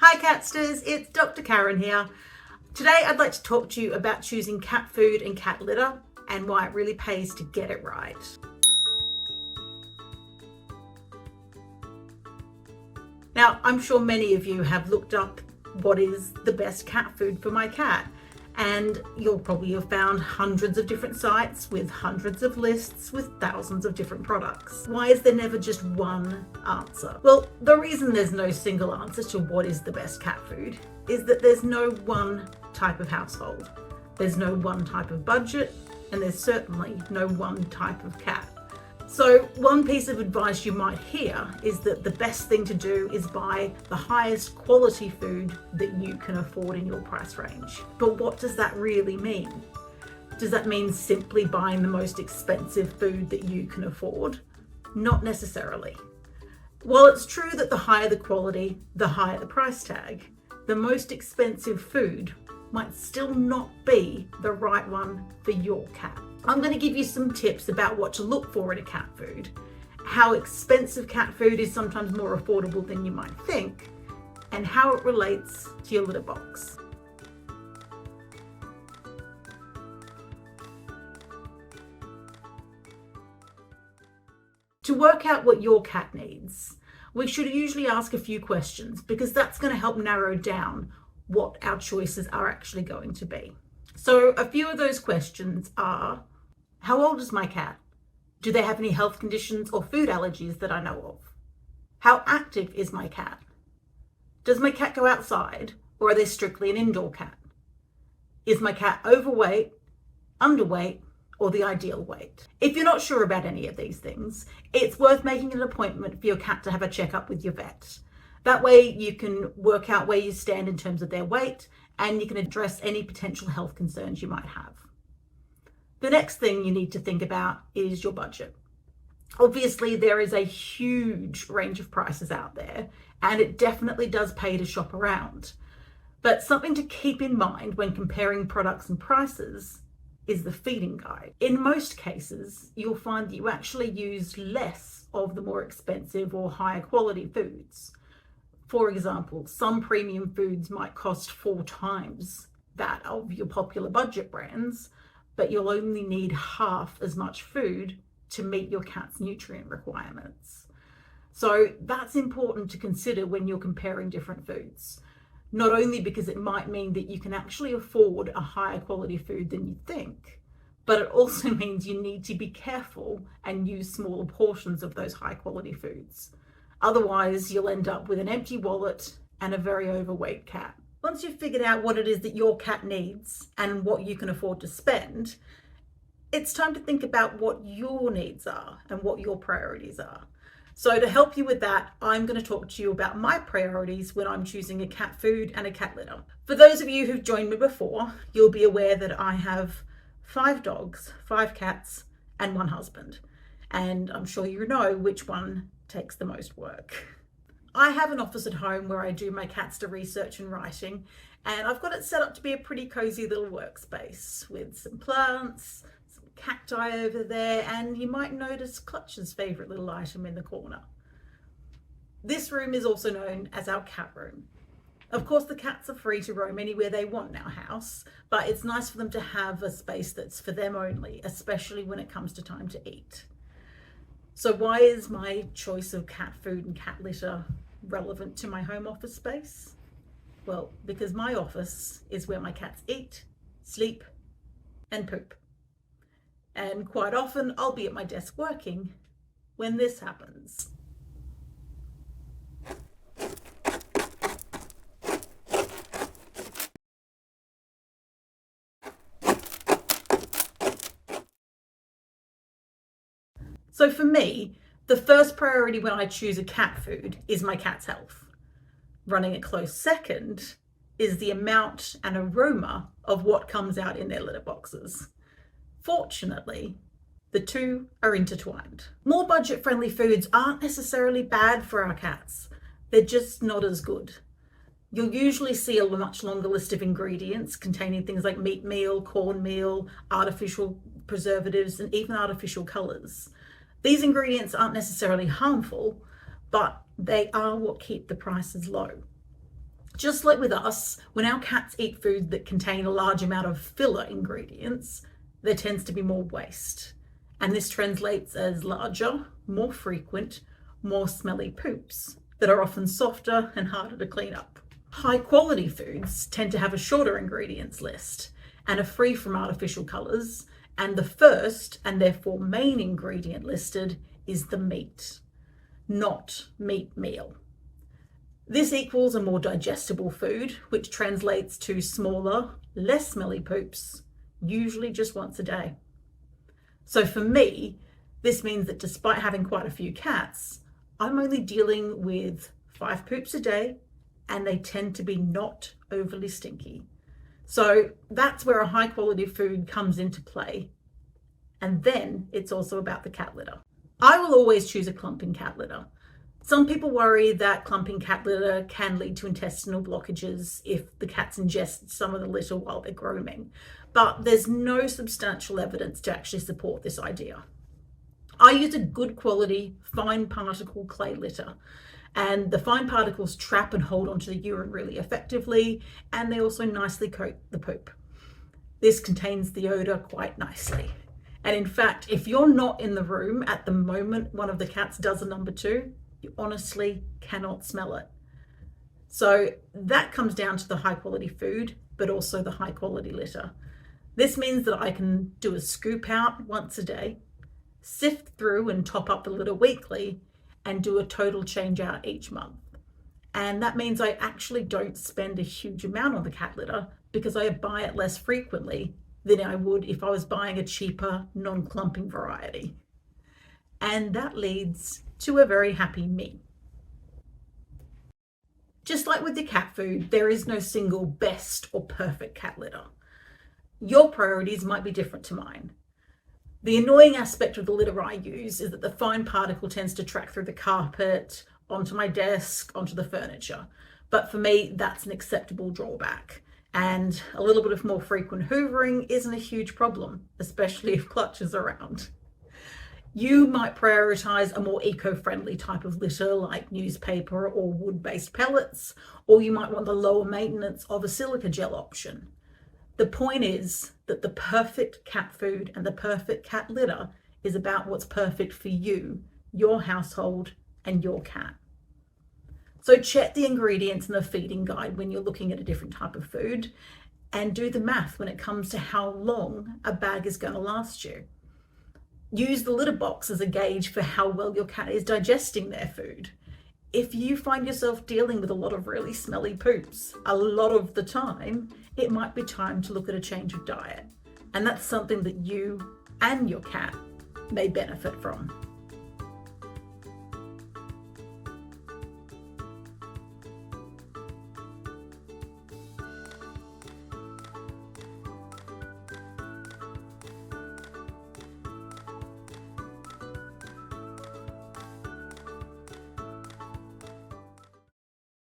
Hi Catsters, it's Dr. Karyn here. Today I'd like to talk to you about choosing cat food and cat litter and why it really pays to get it right. Now, I'm sure many of you have looked up what is the best cat food for my cat, and you'll probably have found hundreds of different sites with hundreds of lists with thousands of different products. Why is there never just one answer? Well, the reason there's no single answer to what is the best cat food is that there's no one type of household. There's no one type of budget, and there's certainly no one type of cat. So one piece of advice you might hear is that the best thing to do is buy the highest quality food that you can afford in your price range. But what does that really mean? Does that mean simply buying the most expensive food that you can afford? Not necessarily. While it's true that the higher the quality, the higher the price tag, the most expensive food might still not be the right one for your cat. I'm going to give you some tips about what to look for in a cat food, how expensive cat food is sometimes more affordable than you might think, and how it relates to your litter box. To work out what your cat needs, we should usually ask a few questions because that's going to help narrow down what our choices are actually going to be. So a few of those questions are: how old is my cat? Do they have any health conditions or food allergies that I know of? How active is my cat? Does my cat go outside, or are they strictly an indoor cat? Is my cat overweight, underweight, or the ideal weight? If you're not sure about any of these things, it's worth making an appointment for your cat to have a checkup with your vet. That way you can work out where you stand in terms of their weight, and you can address any potential health concerns you might have. The next thing you need to think about is your budget. Obviously, there is a huge range of prices out there, and it definitely does pay to shop around. But something to keep in mind when comparing products and prices is the feeding guide. In most cases, you'll find that you actually use less of the more expensive or higher quality foods. For example, some premium foods might cost 4 times that of your popular budget brands, but you'll only need half as much food to meet your cat's nutrient requirements. So that's important to consider when you're comparing different foods. Not only because it might mean that you can actually afford a higher quality food than you think, but it also means you need to be careful and use smaller portions of those high quality foods. Otherwise, you'll end up with an empty wallet and a very overweight cat. Once you've figured out what it is that your cat needs and what you can afford to spend, it's time to think about what your needs are and what your priorities are. So to help you with that, I'm going to talk to you about my priorities when I'm choosing a cat food and a cat litter. For those of you who've joined me before, you'll be aware that I have 5 dogs, 5 cats, and 1 husband. And I'm sure you know which one takes the most work. I have an office at home where I do my Catster research and writing, and I've got it set up to be a pretty cozy little workspace with some plants, some cacti over there, and you might notice Clutch's favourite little item in the corner. This room is also known as our cat room. Of course, the cats are free to roam anywhere they want in our house, but it's nice for them to have a space that's for them only, especially when it comes to time to eat. So why is my choice of cat food and cat litter relevant to my home office space? Well, because my office is where my cats eat, sleep, and poop. And quite often I'll be at my desk working when this happens. So for me, the first priority when I choose a cat food is my cat's health. Running a close second is the amount and aroma of what comes out in their litter boxes. Fortunately, the two are intertwined. More budget-friendly foods aren't necessarily bad for our cats. They're just not as good. You'll usually see a much longer list of ingredients containing things like meat meal, cornmeal, artificial preservatives, and even artificial colors. These ingredients aren't necessarily harmful, but they are what keep the prices low. Just like with us, when our cats eat food that contain a large amount of filler ingredients, there tends to be more waste. And this translates as larger, more frequent, more smelly poops that are often softer and harder to clean up. High quality foods tend to have a shorter ingredients list and are free from artificial colours, and the first and therefore main ingredient listed is the meat, not meat meal. This equals a more digestible food, which translates to smaller, less smelly poops, usually just once a day. So for me, this means that despite having quite a few cats, I'm only dealing with 5 poops a day, and they tend to be not overly stinky. So that's where a high quality food comes into play. And then it's also about the cat litter. I will always choose a clumping cat litter. Some people worry that clumping cat litter can lead to intestinal blockages if the cats ingest some of the litter while they're grooming, but there's no substantial evidence to actually support this idea. I use a good quality fine particle clay litter, and the fine particles trap and hold onto the urine really effectively, and they also nicely coat the poop. This contains the odor quite nicely. And in fact, if you're not in the room at the moment one of the cats does a number 2, you honestly cannot smell it. So that comes down to the high quality food, but also the high quality litter. This means that I can do a scoop out once a day, sift through and top up the litter weekly, and do a total change out each month. And that means I actually don't spend a huge amount on the cat litter because I buy it less frequently than I would if I was buying a cheaper, non-clumping variety. And that leads to a very happy me. Just like with the cat food, there is no single best or perfect cat litter. Your priorities might be different to mine. The annoying aspect of the litter I use is that the fine particle tends to track through the carpet, onto my desk, onto the furniture. But for me, that's an acceptable drawback. And a little bit of more frequent hoovering isn't a huge problem, especially if Clutch is around. You might prioritize a more eco-friendly type of litter like newspaper or wood-based pellets, or you might want the lower maintenance of a silica gel option. The point is that the perfect cat food and the perfect cat litter is about what's perfect for you, your household, and your cat. So check the ingredients in the feeding guide when you're looking at a different type of food, and do the math when it comes to how long a bag is going to last you. Use the litter box as a gauge for how well your cat is digesting their food. If you find yourself dealing with a lot of really smelly poops a lot of the time, it might be time to look at a change of diet. And that's something that you and your cat may benefit from.